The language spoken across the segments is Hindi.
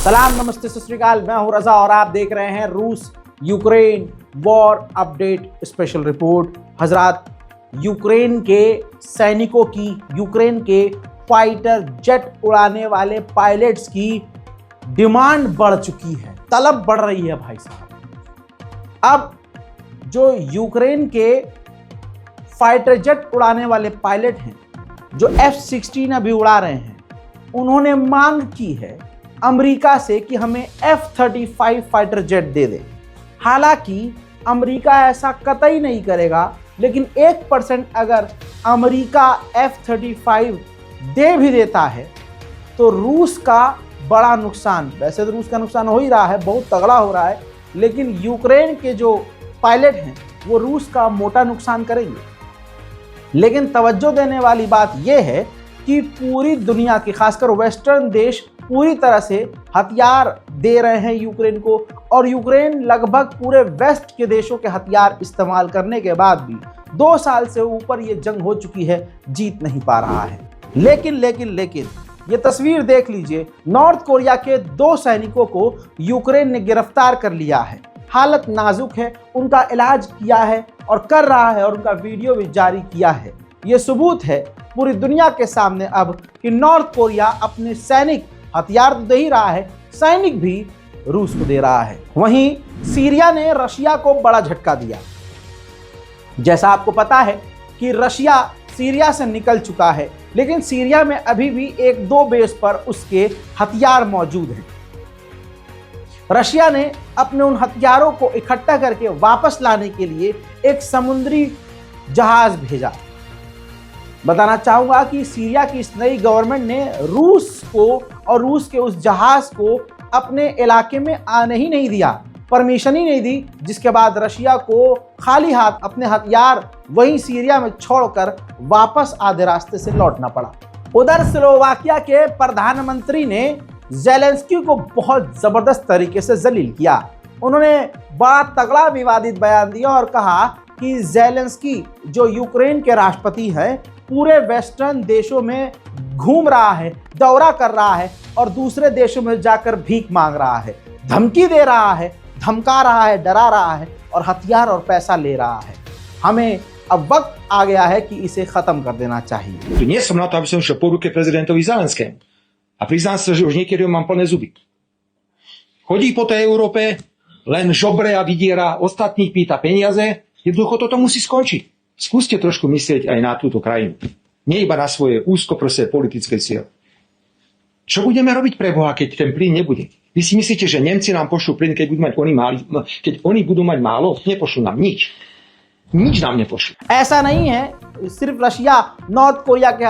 सलाम, नमस्ते, सत श्री अकाल। मैं हूं रजा और आप देख रहे हैं रूस Ukraine war update special report. हजरात, यूक्रेन के सैनिकों की, यूक्रेन के फाइटर जेट उड़ाने वाले पायलट्स की डिमांड बढ़ चुकी है, तलब बढ़ रही है भाई साहब। अब जो यूक्रेन के फाइटर जेट उड़ाने वाले पायलट हैं, जो F-16 अभी उड़ा रहे हैं, उन्होंने मांग की है अमेरिका से कि हमें F-35 फाइटर जेट दे दे। हालांकि अमेरिका ऐसा कतई नहीं करेगा, लेकिन 1% अगर अमेरिका F-35 दे भी देता है तो रूस का बड़ा नुकसान, वैसे तो रूस का नुकसान हो ही रहा है, बहुत तगड़ा हो रहा है, लेकिन यूक्रेन के जो पायलट हैं वो रूस का मोटा नुकसान करेंगे। लेकिन तवज्जो देने वाली बात यह है कि पूरी दुनिया की, खासकर वेस्टर्न देश पूरी तरह से हथियार दे रहे हैं यूक्रेन को, और यूक्रेन लगभग पूरे वेस्ट के देशों के हथियार इस्तेमाल करने के बाद भी 2 साल से ऊपर ये जंग हो चुकी है, जीत नहीं पा रहा है। लेकिन ये तस्वीर देख लीजिए, नॉर्थ कोरिया के 2 सैनिकों को यूक्रेन ने गिरफ्तार कर लिया है। हालत नाजुक है, उनका इलाज किया है और कर रहा है, और उनका वीडियो भी जारी किया है। ये सबूत है पूरी दुनिया के सामने अब कि नॉर्थ कोरिया अपने सैनिक, हथियार तो दे ही रहा है, सैनिक भी रूस को दे रहा है। वहीं सीरिया ने रशिया को बड़ा झटका दिया। जैसा आपको पता है कि रशिया सीरिया से निकल चुका है, लेकिन सीरिया में अभी भी 1-2 बेस पर उसके हथियार मौजूद हैं। रशिया ने अपने उन हथियारों को इकट्ठा करके वापस लाने के लिए एक समुद्री जहाज भेजा। बताना चाहूंगा कि सीरिया की इस नई गवर्नमेंट ने रूस को और रूस के उस जहाज को अपने इलाके में आने ही नहीं दिया, परमिशन ही नहीं दी, जिसके बाद रशिया को खाली हाथ अपने हथियार वहीं सीरिया में छोड़कर वापस आधे रास्ते से लौटना पड़ा। उधर स्लोवाकिया के प्रधानमंत्री ने ज़ेलेंस्की को बहुत जबरदस्त तरीके से जलील किया। उन्होंने बड़ा तगड़ा विवादित बयान दिया और कहा कि ज़ेलेंस्की जो यूक्रेन के राष्ट्रपति हैं, पूरे वेस्टर्न देशों में घूम रहा है, दौरा कर रहा है और दूसरे देशों में जाकर भीख मांग रहा है, धमकी दे रहा है, धमका रहा है, डरा रहा है और हथियार और पैसा ले रहा है। हमें अब वक्त आ गया है कि इसे खत्म कर देना चाहिए। Nie som na to, aby som šiel po ruke prezidentovi Zelenskému. A priznám sa, že už niekedy mám plné zuby. Chodí po tej Európe, len žobre a vydiera, ostatných pýta peniaze. Jednoducho toto musí skončiť. Skúste trošku myslieť aj na túto krajinu. Nie iba na svoje úzkoprosé politické cieľ. Čo budeme robiť pre Boha, keď ten plyn nebude? Vy si myslíte, že Nemci nám pošlú plyn, keď oni budú mať málo? Nepošlú nám nič. Nič nám nepošlú. ऐसा नहीं है सिर्फ रशिया नॉर्थ कोरिया के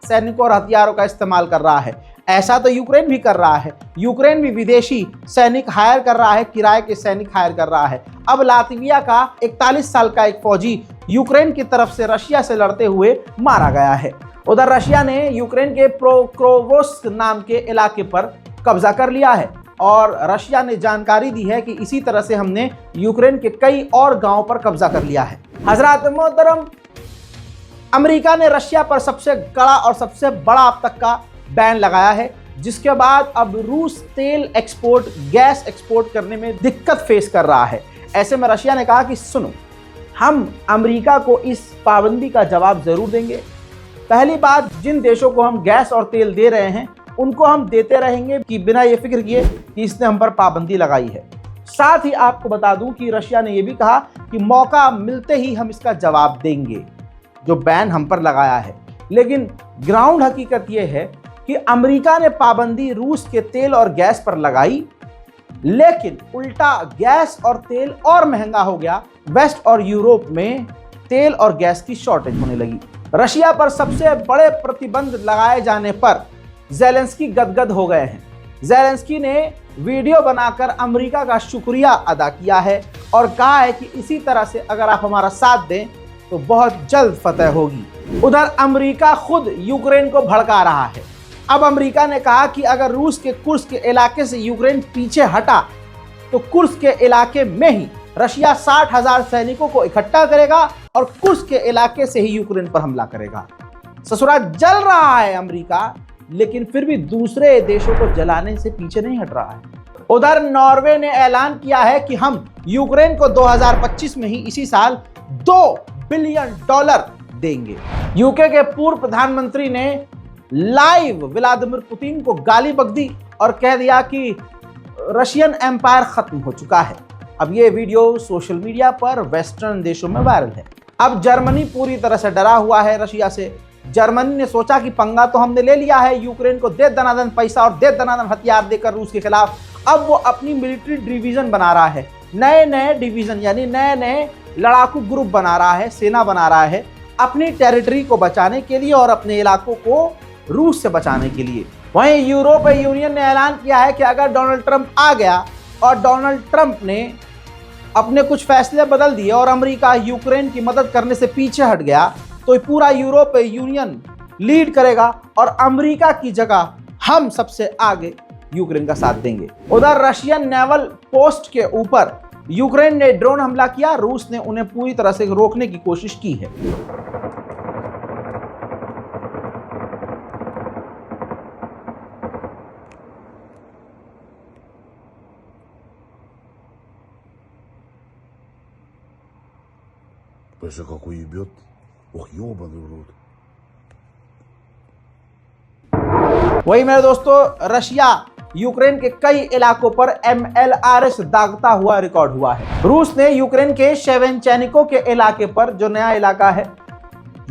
सैनिकों और हथियारों का इस्तेमाल कर रहा है, ऐसा तो यूक्रेन भी कर रहा है। यूक्रेन भी विदेशी सैनिक हायर कर रहा है, किराए के सैनिक हायर कर रहा है। अब लातविया का 41 साल का एक फौजी यूक्रेन की तरफ से रशिया से लड़ते हुए मारा गया है। उधर रशिया ने यूक्रेन के प्रोक्रोवोस्क नाम के इलाके पर कब्जा कर लिया है और रशिया ने जानकारी दी है कि इसी तरह से हमने यूक्रेन के कई और गांवों पर कब्जा कर लिया है। हजरात मोहतरम, अमेरिका ने रशिया पर सबसे कड़ा और सबसे बड़ा अब तक का बैन लगाया है, जिसके बाद अब रूस तेल एक्सपोर्ट, गैस एक्सपोर्ट करने में दिक्कत फेस कर रहा है। ऐसे में रशिया ने कहा कि सुनो, हम अमेरिका को इस पाबंदी का जवाब जरूर देंगे। पहली बात, जिन देशों को हम गैस और तेल दे रहे हैं उनको हम देते रहेंगे कि बिना ये फिक्र किए कि इसने हम पर पाबंदी लगाई है। साथ ही आपको बता दूं कि रशिया ने यह भी कहा कि मौका मिलते ही हम इसका जवाब देंगे जो बैन हम पर लगाया है। लेकिन ग्राउंड हकीकत यह है कि अमेरिका ने पाबंदी रूस के तेल और गैस पर लगाई, लेकिन उल्टा गैस और तेल और महंगा हो गया। वेस्ट और यूरोप में तेल और गैस की शॉर्टेज होने लगी। रशिया पर सबसे बड़े प्रतिबंध लगाए जाने पर ज़ेलेंस्की गदगद हो गए हैं। ज़ेलेंस्की ने वीडियो बनाकर अमेरिका का शुक्रिया अदा किया है और कहा है कि इसी तरह से अगर आप हमारा साथ दें तो बहुत जल्द फतह होगी। उधर अमेरिका खुद यूक्रेन को भड़का रहा है। अब अमेरिका ने कहा कि अगर रूस के कुर्स्क के इलाके से यूक्रेन पीछे हटा तो कुर्स्क के इलाके में ही रशिया 60,000 सैनिकों को इकट्ठा करेगा और कुर्स्क के इलाके से ही यूक्रेन पर हमला करेगा। ससुरा जल रहा है अमेरिका, लेकिन फिर भी दूसरे देशों को जलाने से पीछे नहीं हट रहा है। उधर नॉर्वे ने ऐलान किया है कि हम यूक्रेन को 2025 में ही इसी साल $2 बिलियन देंगे। यूके के पूर्व प्रधानमंत्री ने लाइव व्लादिमीर पुतिन को गाली बक दी और कह दिया कि रशियन एम्पायर खत्म हो चुका है। अब ये वीडियो सोशल मीडिया पर वेस्टर्न देशों में वायरल है। अब जर्मनी पूरी तरह से डरा हुआ है रशिया से। जर्मनी ने सोचा कि पंगा तो हमने ले लिया है, यूक्रेन को दे दनादन पैसा और दे दनादन हथियार देकर रूस के खिलाफ। अब वो अपनी मिलिट्री डिवीजन बना रहा है, नए नए डिवीजन यानी नए नए लड़ाकू ग्रुप बना रहा है, सेना बना रहा है अपनी टेरिटरी को बचाने के लिए और अपने इलाकों को रूस से बचाने के लिए। वहीं यूरोपीय यूनियन ने ऐलान किया है कि अगर डोनाल्ड ट्रंप आ गया और डोनाल्ड ट्रंप ने अपने कुछ फैसले बदल दिए और अमेरिका यूक्रेन की मदद करने से पीछे हट गया तो पूरा यूरोपीय यूनियन लीड करेगा और अमेरिका की जगह हम सबसे आगे यूक्रेन का साथ देंगे। उधर रशियन नेवल पोस्ट के ऊपर यूक्रेन ने ड्रोन हमला किया, रूस ने उन्हें पूरी तरह से रोकने की कोशिश की है। Паша какой ебет. Ох, ебаный в рот. वही मेरे दोस्तों, रशिया यूक्रेन के कई इलाकों पर MLRS दागता हुआ रिकॉर्ड हुआ है। रूस ने यूक्रेन के शेवेंचेनिको के इलाके पर, जो नया इलाका है,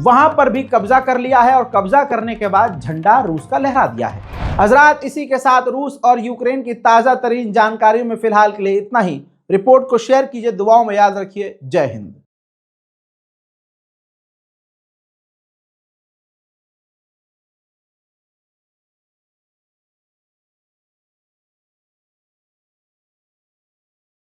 वहां पर भी कब्जा कर लिया है और कब्जा करने के बाद झंडा रूस का लहरा दिया है। हजरात, इसी के साथ रूस और यूक्रेन की ताजा तरीन जानकारियों में फिलहाल के लिए इतना ही। रिपोर्ट को शेयर कीजिए, दुआओं में याद रखिए। जय हिंद।